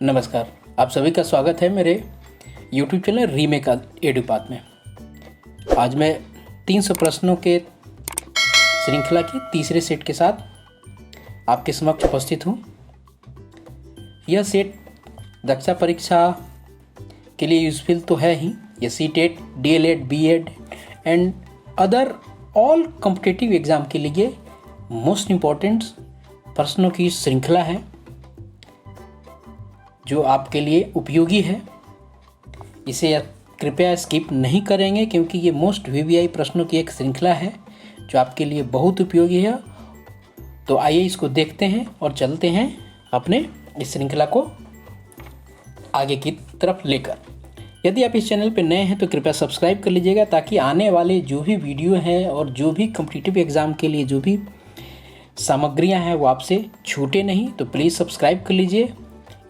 नमस्कार, आप सभी का स्वागत है मेरे YouTube चैनल रीमेक एडुपाथ में। आज मैं 300 प्रश्नों के श्रृंखला के तीसरे सेट के साथ आपके समक्ष उपस्थित हूँ। यह सेट दक्षता परीक्षा के लिए यूजफुल तो है ही। यह CTET, DElEd, BEd and other all competitive exam के लिए मोस्ट इम्पॉर्टेंट प्रश्नों की श्रृंखला है जो आपके लिए उपयोगी है। इसे कृपया स्किप नहीं करेंगे क्योंकि ये मोस्ट वीवीआई प्रश्नों की एक श्रृंखला है जो आपके लिए बहुत उपयोगी है। तो आइए इसको देखते हैं और चलते हैं अपने इस श्रृंखला को आगे की तरफ लेकर। यदि आप इस चैनल पर नए हैं तो कृपया सब्सक्राइब कर लीजिएगा ताकि आने वाले जो भी वीडियो हैं और जो भी कॉम्पिटिटिव एग्ज़ाम के लिए जो भी सामग्रियां हैं वो आपसे छूटे नहीं। तो प्लीज़ सब्सक्राइब कर लीजिए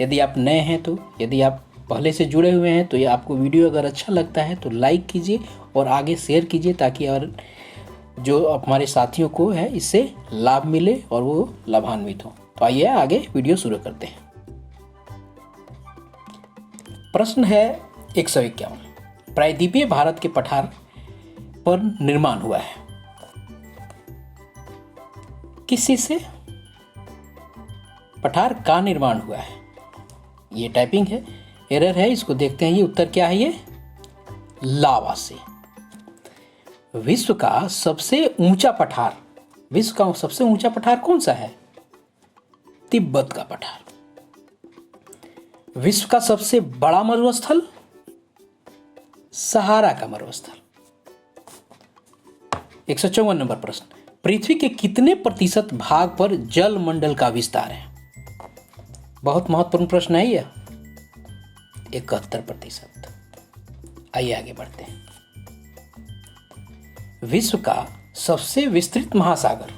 यदि आप नए हैं। तो यदि आप पहले से जुड़े हुए हैं तो ये आपको वीडियो अगर अच्छा लगता है तो लाइक कीजिए और आगे शेयर कीजिए ताकि और जो हमारे साथियों को है इससे लाभ मिले और वो लाभान्वित हो। तो आइए आगे वीडियो शुरू करते हैं। प्रश्न है 151। प्रायद्वीपीय भारत के पठार पर निर्माण हुआ है किस चीज से? पठार का निर्माण हुआ है। ये टाइपिंग है, एरर है, इसको देखते हैं। ये उत्तर क्या है? ये लावा से। विश्व का सबसे ऊंचा पठार, विश्व का सबसे ऊंचा पठार कौन सा है? तिब्बत का पठार। विश्व का सबसे बड़ा मरुस्थल? सहारा का मरुस्थल। 154 नंबर प्रश्न। पृथ्वी के कितने प्रतिशत भाग पर जल मंडल का विस्तार है? बहुत महत्वपूर्ण प्रश्न है यह। 71%। आइए आगे बढ़ते हैं। विश्व का सबसे विस्तृत महासागर?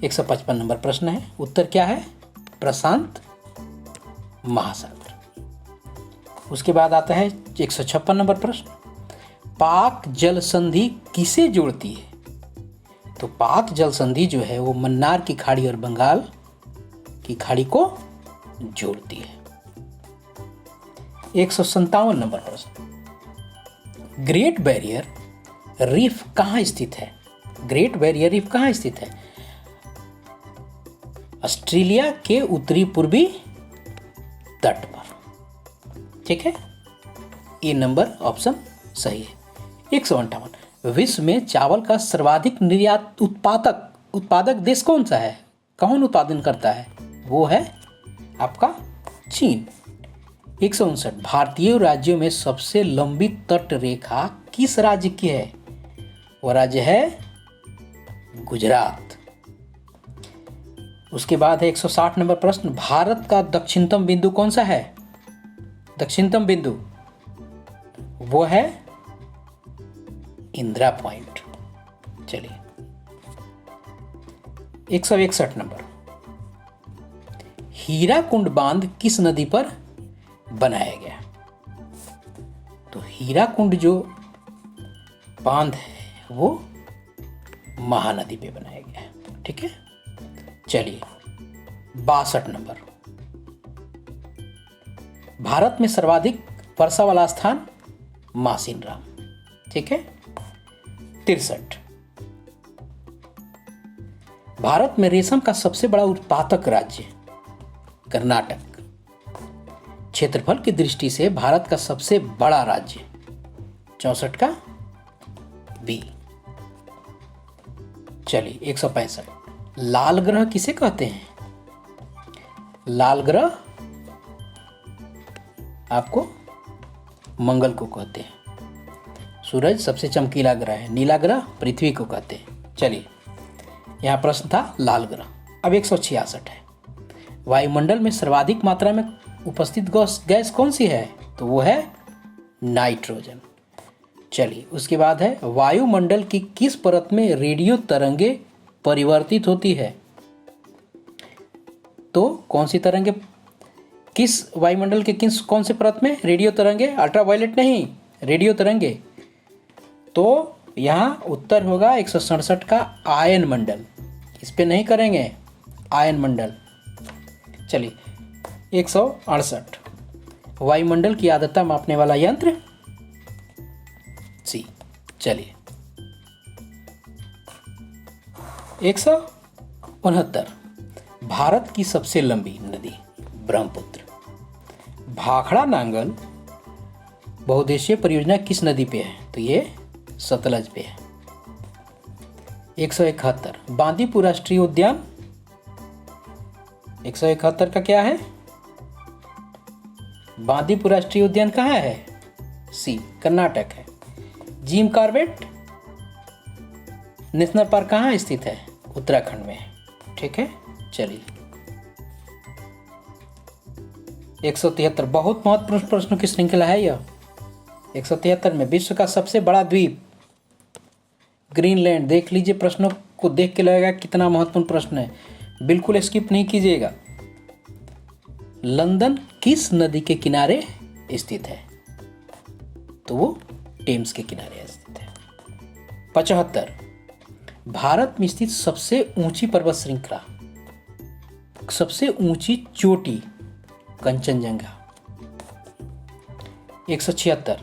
155 नंबर प्रश्न है। उत्तर क्या है? प्रशांत महासागर। उसके बाद आता है 156 नंबर प्रश्न। पाक जल संधि किसे जोड़ती है? तो पाक जल संधि जो है वो मन्नार की खाड़ी और बंगाल की खाड़ी को जोड़ती है। 157 नंबर प्रश्न। ग्रेट बैरियर रीफ कहाँ स्थित है? ग्रेट बैरियर रीफ कहाँ स्थित है? ऑस्ट्रेलिया के उत्तरी पूर्वी तट पर। ठीक है, ये नंबर ऑप्शन सही है। 158। विश्व में चावल का सर्वाधिक निर्यात उत्पादक देश कौन सा है? कौन उत्पादन करता है? वो है आपका चीन। 159। भारतीय राज्यों में सबसे लंबी तट रेखा किस राज्य की है? वह राज्य है गुजरात। उसके बाद है 160 नंबर प्रश्न। भारत का दक्षिणतम बिंदु कौन सा है? दक्षिणतम बिंदु वो है इंदिरा पॉइंट। चलिए 161 नंबर। हीराकुंड बांध किस नदी पर बनाया गया? तो हीराकुंड जो बांध है वो महानदी पे बनाया गया है। ठीक है, चलिए 62 नंबर। भारत में सर्वाधिक वर्षा वाला स्थान? मासिन राम। ठीक है। 63। भारत में रेशम का सबसे बड़ा उत्पादक राज्य? कर्नाटक। क्षेत्रफल की दृष्टि से भारत का सबसे बड़ा राज्य? 64 का बी। चलिए 165। लाल ग्रह किसे कहते हैं? लाल ग्रह आपको मंगल को कहते हैं। सूरज सबसे चमकीला ग्रह है। नीला ग्रह पृथ्वी को कहते हैं। चलिए यहां प्रश्न था लाल ग्रह। अब 166 है। वायुमंडल में सर्वाधिक मात्रा में उपस्थित गैस कौन सी है? तो वो है नाइट्रोजन। चलिए उसके बाद है वायुमंडल की किस परत में रेडियो तरंगे परिवर्तित होती है? तो कौन सी तरंगे किस वायुमंडल के कौन से परत में रेडियो तरंगे? अल्ट्रावायलेट नहीं, रेडियो तरंगे। तो यहाँ उत्तर होगा 167 का आयन मंडल। इस पे नहीं करेंगे, आयन मंडल। चलिए 168 वायुमंडल की आर्द्रता मापने वाला यंत्र, सी। चलिए 169 भारत की सबसे लंबी नदी ब्रह्मपुत्र। भाखड़ा नांगल बहुउद्देशीय परियोजना किस नदी पे है? तो ये सतलज पे है। 171 बांदीपुर राष्ट्रीय उद्यान, 171 का क्या है? बांदीपुर राष्ट्रीय उद्यान कहाँ है? सी, कर्नाटक है। जिम कॉर्बेट नेशनल पार्क कहाँ स्थित है? उत्तराखंड में है। ठीक है, चलिए 173 बहुत महत्वपूर्ण प्रश्नों की श्रृंखला है यह। 173 में विश्व का सबसे बड़ा द्वीप ग्रीनलैंड। देख लीजिए, प्रश्नों को देख के लगेगा कितना महत्वपूर्ण प्रश्न है, बिल्कुल स्किप नहीं कीजिएगा। लंदन किस नदी के किनारे स्थित है? तो वो टेम्स के किनारे स्थित है। 75 भारत में स्थित सबसे ऊंची पर्वत श्रृंखला, सबसे ऊंची चोटी कंचनजंगा। 176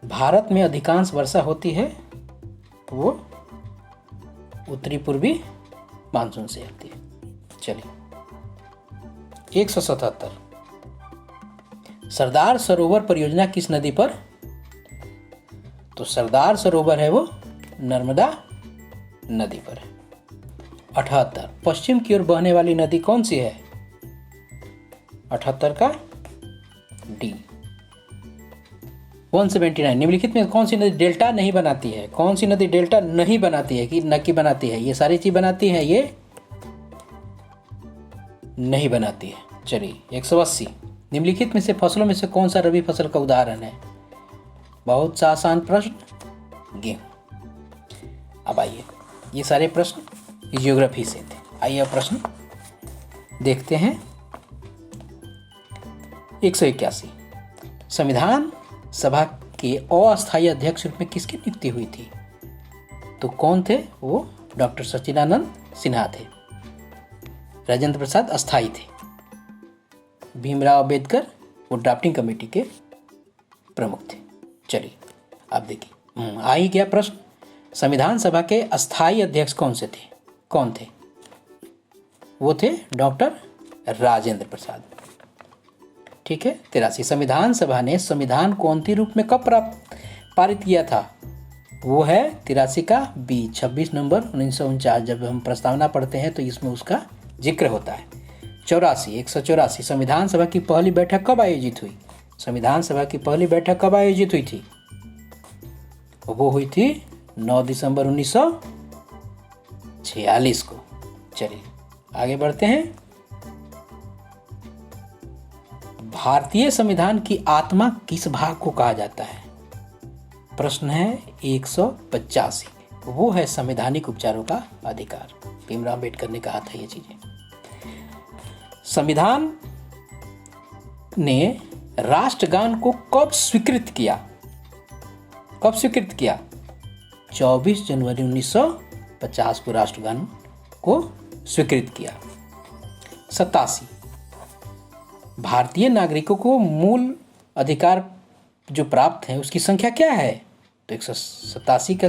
भारत में अधिकांश वर्षा होती है, वो उत्तरी पूर्वी मानसून से आती है। चलिए 177 सरदार सरोवर परियोजना किस नदी पर? तो सरदार सरोवर है वो नर्मदा नदी पर है। 78 पश्चिम की ओर बहने वाली नदी कौन सी है? 78 का डी। 179 निम्नलिखित में कौन सी नदी डेल्टा नहीं बनाती है? कौन सी नदी डेल्टा नहीं बनाती है कि न कि बनाती है? ये सारी चीज बनाती है, ये नहीं बनाती है। चलिए 180 निम्नलिखित में से फसलों में से कौन सा रबी फसल का उदाहरण है? बहुत सा आसान प्रश्न, गेहूं। अब आइए, ये सारे प्रश्न ज्योग्राफी से थे। आइए प्रश्न देखते हैं। 181 संविधान सभा के अस्थायी अध्यक्ष रूप में किसकी नियुक्ति हुई थी? तो कौन थे वो? डॉक्टर सच्चिदानंद सिन्हा थे। राजेंद्र प्रसाद अस्थायी थे। भीमराव अंबेडकर वो ड्राफ्टिंग कमेटी के प्रमुख थे। चलिए अब देखिए, आ ही गया प्रश्न। संविधान सभा के अस्थायी अध्यक्ष कौन से थे? कौन थे? वो थे डॉक्टर राजेंद्र प्रसाद। ठीक है। 83 संविधान सभा ने संविधान को अंतिम रूप में कब पारित किया था? वो है 83 का बी, 26 नवंबर 1949। जब हम प्रस्तावना पढ़ते हैं तो इसमें उसका जिक्र होता है। 184 संविधान सभा की पहली बैठक कब आयोजित हुई? संविधान सभा की पहली बैठक कब आयोजित हुई थी? वो हुई थी 9 दिसंबर 1946 को। चलिए आगे बढ़ते हैं। भारतीय संविधान की आत्मा किस भाग को कहा जाता है? प्रश्न है 185। वो है संवैधानिक उपचारों का अधिकार। भीमराव अम्बेडकर ने कहा था ये चीजें। संविधान ने राष्ट्रगान को कब स्वीकृत किया? कब स्वीकृत किया? 24 जनवरी 1950 को राष्ट्रगान को स्वीकृत किया। 87 भारतीय नागरिकों को मूल अधिकार जो प्राप्त है उसकी संख्या क्या है? तो 187 का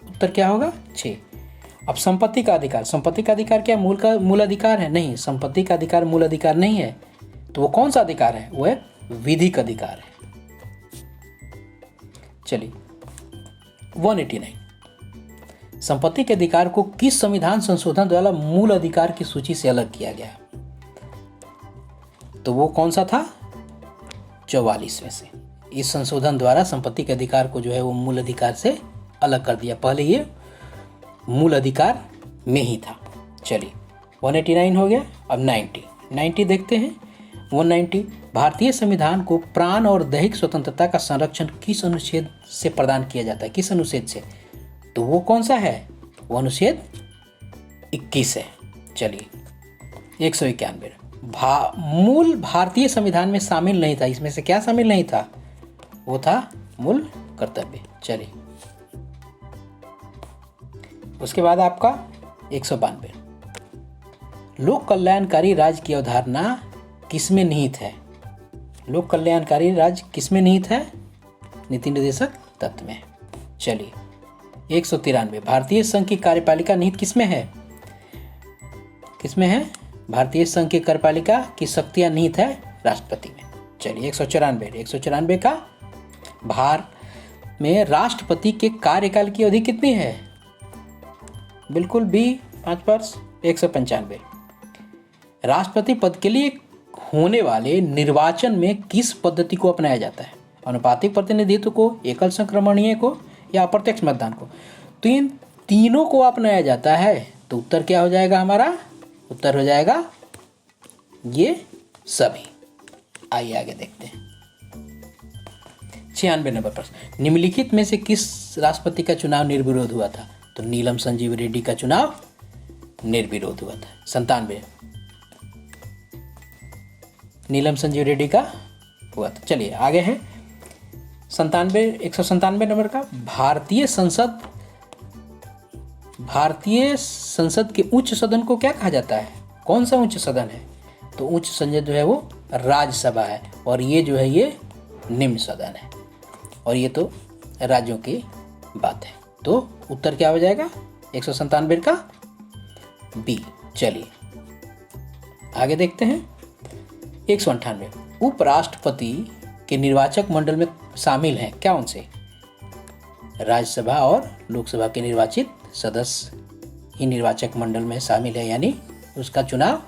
उत्तर क्या होगा? 6। अब संपत्ति का अधिकार, संपत्ति का अधिकार क्या मूल अधिकार है? नहीं, संपत्ति का अधिकार मूल अधिकार नहीं है। तो वो कौन सा अधिकार है? वो एक विधिक अधिकार है। चलिए 189 संपत्ति के अधिकार को किस संविधान संशोधन द्वारा मूल अधिकार की सूची से अलग किया गया? तो वो कौन सा था? 44 में से। इस संशोधन द्वारा संपत्ति के अधिकार को जो है वो मूल अधिकार से अलग कर दिया। पहले ये मूल अधिकार में ही था। चलिए 189 हो गया। अब 90 देखते हैं। 190 भारतीय संविधान को प्राण और दैहिक स्वतंत्रता का संरक्षण किस अनुच्छेद से प्रदान किया जाता है? किस अनुच्छेद से? तो वो कौन सा है? वो अनुच्छेद 21 है। चलिए 191 मूल भारतीय संविधान में शामिल नहीं था। इसमें से क्या शामिल नहीं था? वो था मूल कर्तव्य। चलिए उसके बाद आपका 192 लोक कल्याणकारी राज्य की अवधारणा किसमें निहित है? लोक कल्याणकारी राज्य किसमें निहित है? नीति निर्देशक तत्व में। चलिए 193, भारतीय संघ की कार्यपालिका निहित किसमें है? किसमें है? भारतीय संघ की कार्यपालिका की शक्तियां निहित है राष्ट्रपति में। चलिए 194 का भारत में राष्ट्रपति के कार्यकाल की अवधि कितनी है? बिल्कुल बी 5 वर्ष। 195, राष्ट्रपति पद के लिए होने वाले निर्वाचन में किस पद्धति को अपनाया जाता है? अनुपातिक प्रतिनिधित्व को, एकल संक्रमणीय को, या अप्रत्यक्ष मतदान को? तो इन तीनों को अपनाया जाता है। तो उत्तर क्या हो जाएगा हमारा? उत्तर हो जाएगा ये सभी। आइए आगे देखते हैं। 96 नंबर प्रश्न, निम्नलिखित में से किस राष्ट्रपति का चुनाव निर्विरोध हुआ था? तो नीलम संजीव रेड्डी का चुनाव निर्विरोध हुआ था। 97, नीलम संजीव रेड्डी का हुआ था। चलिए आगे है 197 नंबर का, भारतीय संसद के उच्च सदन को क्या कहा जाता है? कौन सा उच्च सदन है? तो उच्च सदन जो है वो राज्यसभा है, और ये जो है ये निम्न सदन है, और ये तो राज्यों की बात है। तो उत्तर क्या हो जाएगा 197 का? बी। चलिए आगे देखते हैं 198, उपराष्ट्रपति के निर्वाचक मंडल में शामिल हैं क्या? उनसे राज्यसभा और लोकसभा के निर्वाचित सदस्य ही निर्वाचक मंडल में शामिल है, यानी उसका चुनाव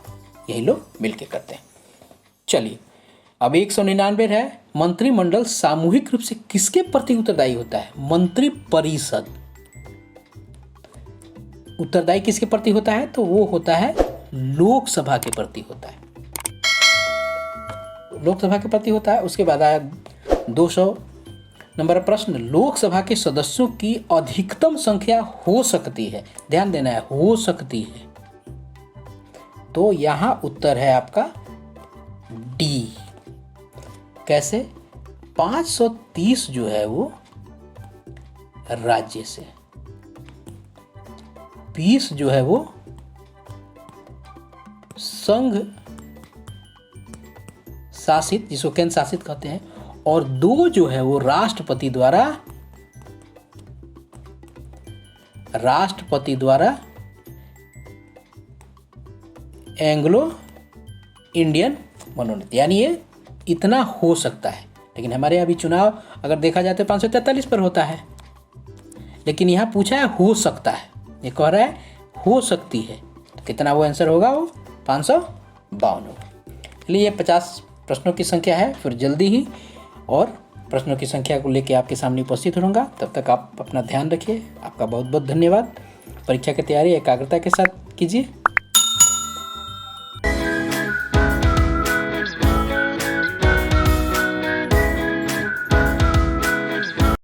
यही लोग मिलकर करते हैं। चलिए अब 199 है, मंत्रिमंडल सामूहिक रूप से किसके प्रति उत्तरदायी होता है? मंत्रिपरिषद उत्तरदायी किसके प्रति होता है? तो वो होता है लोकसभा के प्रति होता है, लोकसभा के प्रति होता है। उसके बाद आया 200 नंबर प्रश्न, लोकसभा के सदस्यों की अधिकतम संख्या हो सकती है, ध्यान देना है, हो सकती है। तो यहां उत्तर है आपका डी। कैसे? 530 जो है वो राज्य से, 20 जो है वो संघ शासित, जिसको केंद्र शासित कहते हैं, और 2 जो है वो राष्ट्रपति द्वारा एंग्लो इंडियन मनोनीत, यानी ये इतना हो सकता है। लेकिन हमारे अभी चुनाव अगर देखा जाए तो 543 पर होता है, लेकिन यहाँ पूछा है हो सकता है, ये कह रहा है हो सकती है। तो कितना वो आंसर होगा? वो 552 होगा। चलिए ये 50 प्रश्नों की संख्या है, फिर जल्दी ही और प्रश्नों की संख्या को लेकर आपके सामने उपस्थित रहूँगा। तब तक आप अपना ध्यान रखिए। आपका बहुत बहुत धन्यवाद। परीक्षा की तैयारी एकाग्रता के साथ कीजिए।